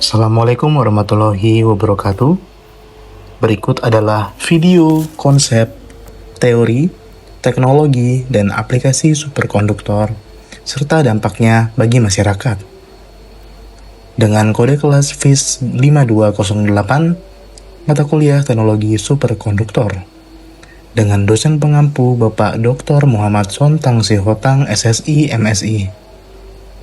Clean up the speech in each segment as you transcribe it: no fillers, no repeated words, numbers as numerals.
Assalamualaikum warahmatullahi wabarakatuh. Berikut adalah video konsep, teori, teknologi, dan aplikasi superkonduktor, serta dampaknya bagi masyarakat. Dengan kode kelas FIS 5208, mata kuliah teknologi superkonduktor. Dengan dosen pengampu Bapak Dr. Muhammad Sontang Sihotang, SSI, MSI.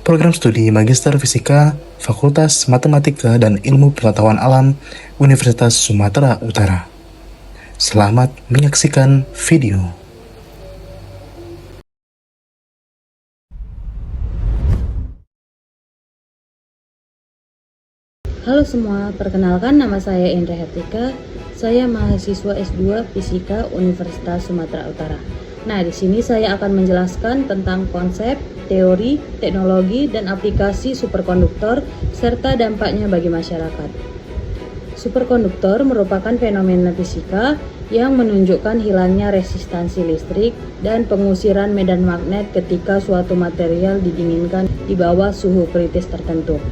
Program studi Magister Fisika, Fakultas Matematika dan Ilmu Pengetahuan Alam, Universitas Sumatera Utara. Selamat menyaksikan video. Halo semua, perkenalkan nama saya Indra Hertika. Saya mahasiswa S2 Fisika Universitas Sumatera Utara. Nah, di sini saya akan menjelaskan tentang konsep, teori, teknologi, dan aplikasi superkonduktor serta dampaknya bagi masyarakat. Superkonduktor merupakan fenomena fisika yang menunjukkan hilangnya resistansi listrik dan pengusiran medan magnet ketika suatu material didinginkan di bawah suhu kritis tertentu.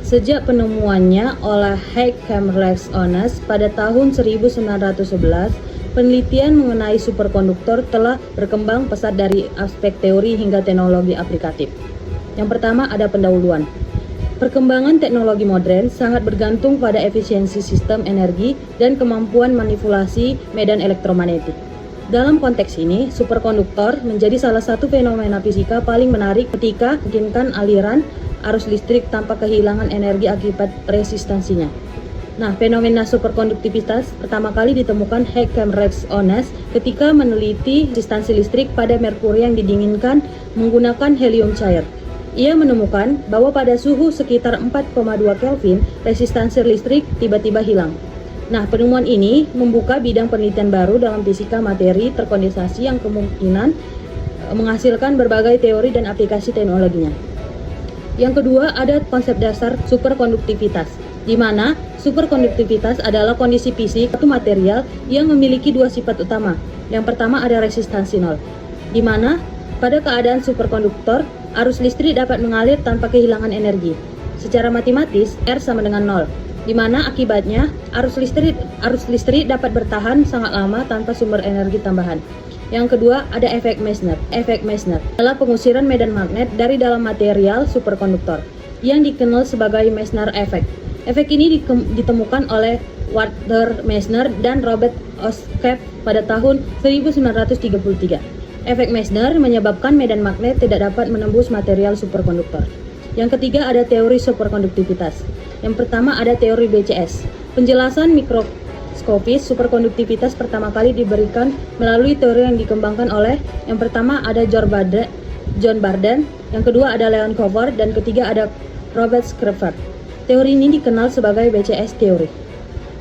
Sejak penemuannya oleh Haig-Kamerlingh Onnes pada tahun 1911, penelitian mengenai superkonduktor telah berkembang pesat dari aspek teori hingga teknologi aplikatif. Yang pertama ada pendahuluan. Perkembangan teknologi modern sangat bergantung pada efisiensi sistem energi dan kemampuan manipulasi medan elektromagnetik. Dalam konteks ini, superkonduktor menjadi salah satu fenomena fisika paling menarik ketika memungkinkan aliran arus listrik tanpa kehilangan energi akibat resistansinya. Nah, fenomena superkonduktivitas pertama kali ditemukan Haig-Kamerlingh Onnes ketika meneliti resistansi listrik pada merkuri yang didinginkan menggunakan helium cair. Ia menemukan bahwa pada suhu sekitar 4,2 Kelvin, resistansi listrik tiba-tiba hilang. Nah, penemuan ini membuka bidang penelitian baru dalam fisika materi terkondensasi yang kemungkinan menghasilkan berbagai teori dan aplikasi teknologinya. Yang kedua ada konsep dasar superkonduktivitas, di mana superkonduktivitas adalah kondisi fisik suatu material yang memiliki dua sifat utama. Yang pertama ada resistansi nol, di mana pada keadaan superkonduktor, arus listrik dapat mengalir tanpa kehilangan energi. Secara matematis, R sama dengan nol, di mana akibatnya arus listrik dapat bertahan sangat lama tanpa sumber energi tambahan. Yang kedua ada efek Meissner. Efek Meissner adalah pengusiran medan magnet dari dalam material superkonduktor yang dikenal sebagai Meissner Effect. Efek ini ditemukan oleh Walter Meissner dan Robert Oskap pada tahun 1933. Efek Meissner menyebabkan medan magnet tidak dapat menembus material superkonduktor. Yang ketiga ada teori superkonduktivitas. Yang pertama ada teori BCS. Penjelasan mikroskopis superkonduktivitas pertama kali diberikan melalui teori yang dikembangkan oleh yang pertama ada John Barden, yang kedua ada Leon Covert, dan ketiga ada Robert Schreiber. Teori ini dikenal sebagai BCS teori.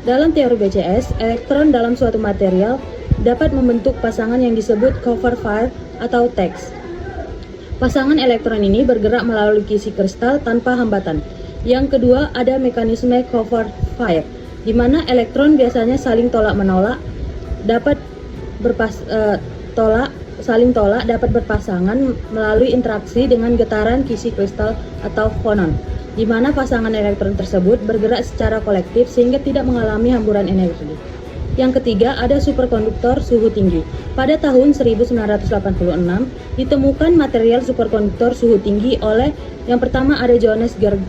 Dalam teori BCS, elektron dalam suatu material dapat membentuk pasangan yang disebut cover fire atau tags. Pasangan elektron ini bergerak melalui kisi kristal tanpa hambatan. Yang kedua ada mekanisme cover fire, di mana elektron biasanya saling tolak-menolak dapat berpasangan melalui interaksi dengan getaran kisi kristal atau fonon, di mana pasangan elektron tersebut bergerak secara kolektif sehingga tidak mengalami hamburan energi. Yang ketiga ada superkonduktor suhu tinggi. Pada tahun 1986 ditemukan material superkonduktor suhu tinggi oleh yang pertama ada Johannes George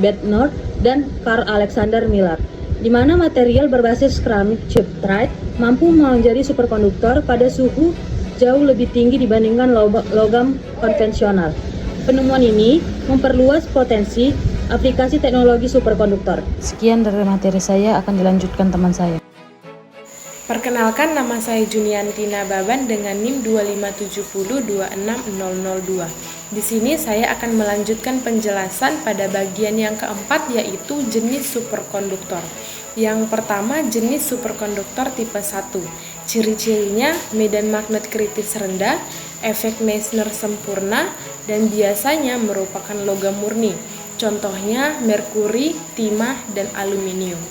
Bednordt dan Carl Alexander Miller, di mana material berbasis keramik chytride mampu menjadi superkonduktor pada suhu jauh lebih tinggi dibandingkan logam konvensional. Penemuan ini memperluas potensi aplikasi teknologi superkonduktor. Sekian dari materi saya, akan dilanjutkan teman saya. Perkenalkan, nama saya Juniantina Baban dengan NIM 257026002. Di sini saya akan melanjutkan penjelasan pada bagian yang keempat, yaitu jenis superkonduktor. Yang pertama, jenis superkonduktor tipe 1. Ciri-cirinya medan magnet kritis rendah, efek Meissner sempurna, dan biasanya merupakan logam murni. Contohnya merkuri, timah, dan aluminium.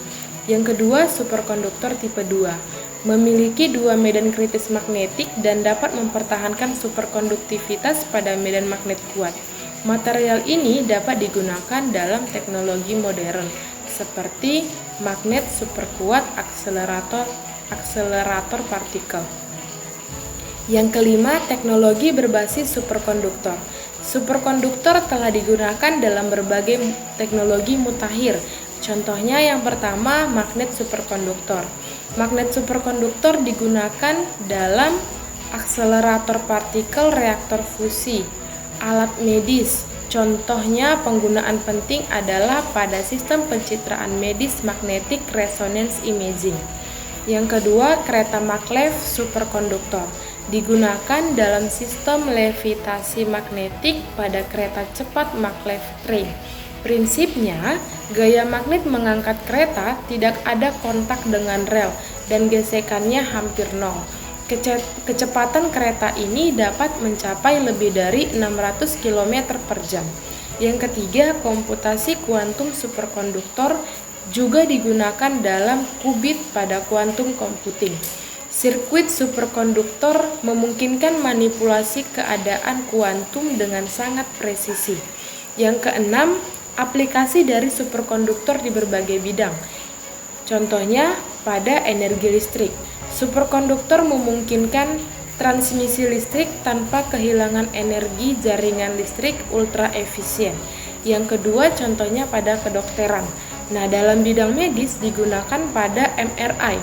Yang kedua, superkonduktor tipe 2. Memiliki dua medan kritis magnetik dan dapat mempertahankan superkonduktivitas pada medan magnet kuat. Material ini dapat digunakan dalam teknologi modern seperti magnet superkuat, akselerator partikel. Yang kelima, teknologi berbasis superkonduktor. Superkonduktor telah digunakan dalam berbagai teknologi mutakhir. Contohnya yang pertama, magnet superkonduktor. Magnet superkonduktor digunakan dalam akselerator partikel, reaktor fusi, alat medis. Contohnya penggunaan penting adalah pada sistem pencitraan medis magnetic resonance imaging. Yang kedua, kereta maglev superkonduktor digunakan dalam sistem levitasi magnetik pada kereta cepat maglev train. Prinsipnya, gaya magnet mengangkat kereta tidak ada kontak dengan rel dan gesekannya hampir nol. Kecepatan kereta ini dapat mencapai lebih dari 600 km per jam. Yang ketiga, komputasi kuantum superkonduktor juga digunakan dalam qubit pada quantum computing. Sirkuit superkonduktor memungkinkan manipulasi keadaan kuantum dengan sangat presisi. Yang keenam, aplikasi dari superkonduktor di berbagai bidang. Contohnya pada energi listrik. Superkonduktor memungkinkan transmisi listrik tanpa kehilangan energi jaringan listrik ultra efisien. Yang kedua, contohnya pada kedokteran. Nah, dalam bidang medis digunakan pada MRI,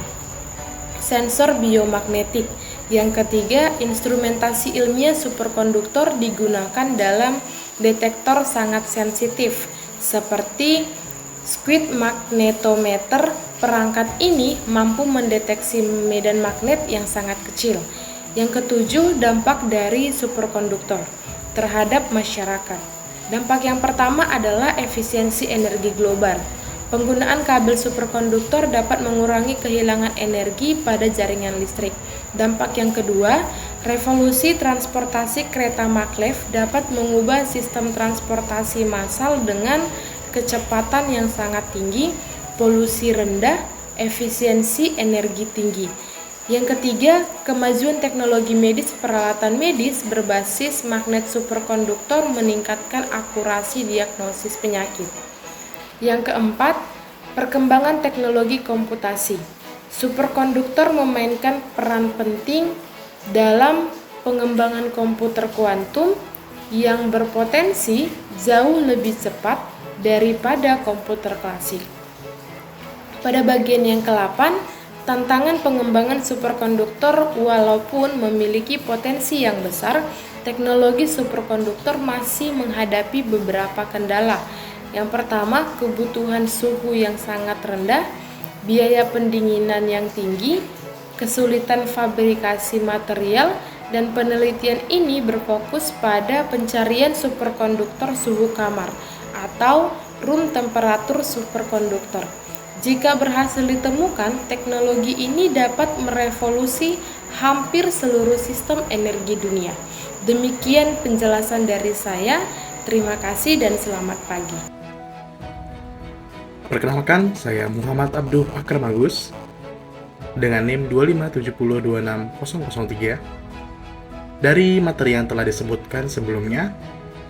sensor biomagnetik. Yang ketiga, instrumentasi ilmiah superkonduktor digunakan dalam detektor sangat sensitif seperti squid magnetometer. Perangkat ini mampu mendeteksi medan magnet yang sangat kecil. Yang ketujuh, dampak dari superkonduktor terhadap masyarakat. Dampak yang pertama adalah efisiensi energi global. Penggunaan kabel superkonduktor dapat mengurangi kehilangan energi pada jaringan listrik. Dampak yang kedua, revolusi transportasi kereta maglev dapat mengubah sistem transportasi massal dengan kecepatan yang sangat tinggi, polusi rendah, efisiensi energi tinggi. Yang ketiga, kemajuan teknologi medis. Peralatan medis berbasis magnet superkonduktor meningkatkan akurasi diagnosis penyakit. Yang keempat, perkembangan teknologi komputasi. Superkonduktor memainkan peran penting dalam pengembangan komputer kuantum yang berpotensi jauh lebih cepat daripada komputer klasik. Pada bagian yang ke-8, tantangan pengembangan superkonduktor. Walaupun memiliki potensi yang besar, teknologi superkonduktor masih menghadapi beberapa kendala. Yang pertama, kebutuhan suhu yang sangat rendah, biaya pendinginan yang tinggi, kesulitan fabrikasi material, dan penelitian ini berfokus pada pencarian superkonduktor suhu kamar atau room temperature superkonduktor. Jika berhasil ditemukan, teknologi ini dapat merevolusi hampir seluruh sistem energi dunia. Demikian penjelasan dari saya. Terima kasih dan selamat pagi. Perkenalkan, saya Muhammad Abduh Akram Agus dengan NIM 257226003. Dari materi yang telah disebutkan sebelumnya,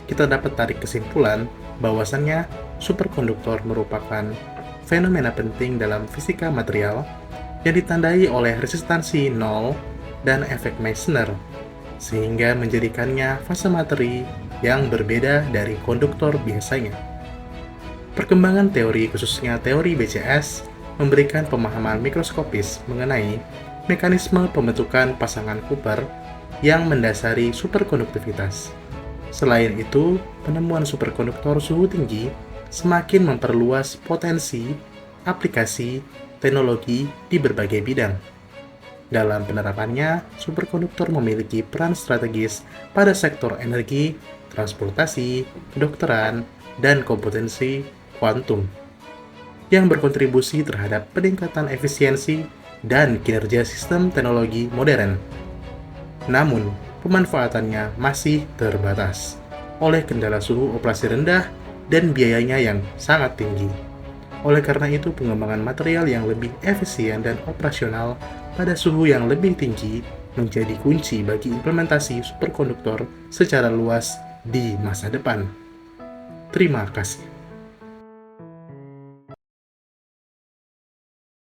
kita dapat tarik kesimpulan bahwasannya superkonduktor merupakan fenomena penting dalam fisika material yang ditandai oleh resistansi nol dan efek Meissner, sehingga menjadikannya fase materi yang berbeda dari konduktor biasanya. Perkembangan teori, khususnya teori BCS, memberikan pemahaman mikroskopis mengenai mekanisme pembentukan pasangan Cooper yang mendasari superkonduktivitas. Selain itu, penemuan superkonduktor suhu tinggi semakin memperluas potensi aplikasi teknologi di berbagai bidang. Dalam penerapannya, superkonduktor memiliki peran strategis pada sektor energi, transportasi, kedokteran, dan komputensi kuantum yang berkontribusi terhadap peningkatan efisiensi dan kinerja sistem teknologi modern. Namun, pemanfaatannya masih terbatas oleh kendala suhu operasi rendah dan biayanya yang sangat tinggi. Oleh karena itu, pengembangan material yang lebih efisien dan operasional pada suhu yang lebih tinggi menjadi kunci bagi implementasi superkonduktor secara luas di masa depan. Terima kasih.